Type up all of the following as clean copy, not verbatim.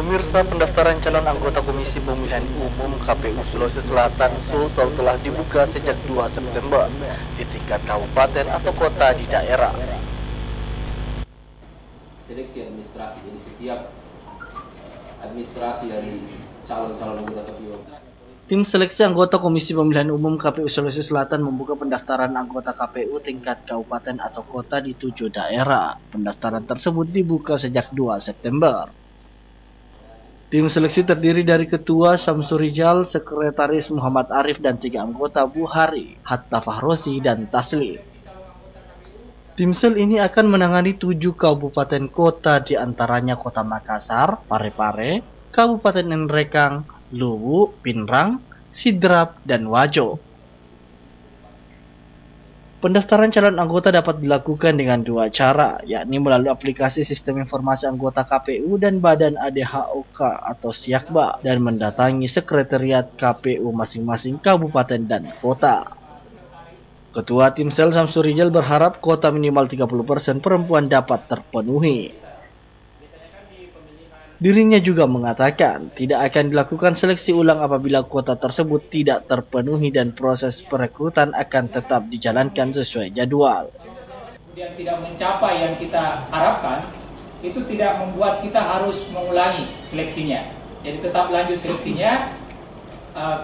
Pemirsa, pendaftaran calon anggota Komisi Pemilihan Umum KPU Sulawesi Selatan Sulsel telah dibuka sejak 2 September di tingkat kabupaten atau kota di daerah. Seleksi administrasi, jadi setiap administrasi dari calon-calon anggota KPU. Tim seleksi anggota Komisi Pemilihan Umum KPU Sulawesi Selatan membuka pendaftaran anggota KPU tingkat kabupaten atau kota di 7 daerah. Pendaftaran tersebut dibuka sejak 2 September. Tim seleksi terdiri dari Ketua Samsurijal, Sekretaris Muhammad Arif, dan 3 anggota Buhari, Hatta Fahrozi, dan Taslim. Tim sel ini akan menangani 7 kabupaten kota, diantaranya Kota Makassar, Parepare, Kabupaten Nrekang, Luwu, Pinrang, Sidrap, dan Wajo. Pendaftaran calon anggota dapat dilakukan dengan 2 cara, yakni melalui aplikasi Sistem Informasi Anggota KPU dan Badan ADHOK atau Siakba, dan mendatangi sekretariat KPU masing-masing kabupaten dan kota. Ketua Tim Sel Samsurijal berharap kuota minimal 30% perempuan dapat terpenuhi. Dirinya juga mengatakan tidak akan dilakukan seleksi ulang apabila kuota tersebut tidak terpenuhi dan proses perekrutan akan tetap dijalankan sesuai jadwal. Kemudian tidak mencapai yang kita harapkan, itu tidak membuat kita harus mengulangi seleksinya. Jadi tetap lanjut seleksinya.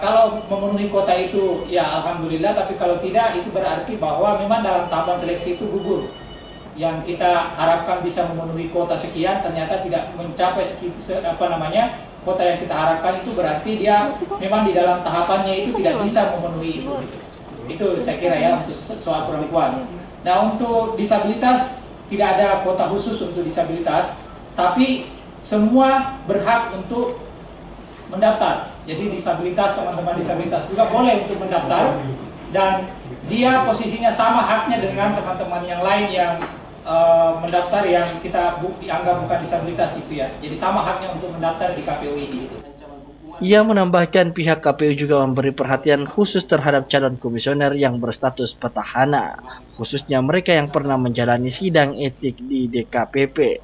Kalau memenuhi kuota itu ya alhamdulillah, tapi kalau tidak itu berarti bahwa memang dalam tahapan seleksi itu gugur. Yang kita harapkan bisa memenuhi kuota sekian ternyata tidak mencapai kuota yang kita harapkan, itu berarti dia memang di dalam tahapannya itu tidak bisa memenuhi itu. Itu saya kira ya untuk soal perempuan. Nah, untuk disabilitas tidak ada kuota khusus untuk disabilitas, tapi semua berhak untuk mendaftar. Jadi disabilitas, teman-teman disabilitas juga boleh untuk mendaftar, dan dia posisinya sama haknya dengan teman-teman yang lain yang mendaftar yang kita anggap bukan disabilitas itu ya. Jadi sama haknya untuk mendaftar di KPU ini. Ia menambahkan pihak KPU juga memberi perhatian khusus terhadap calon komisioner yang berstatus petahana, khususnya mereka yang pernah menjalani sidang etik di DKPP.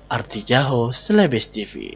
Artijaho, Celebes TV.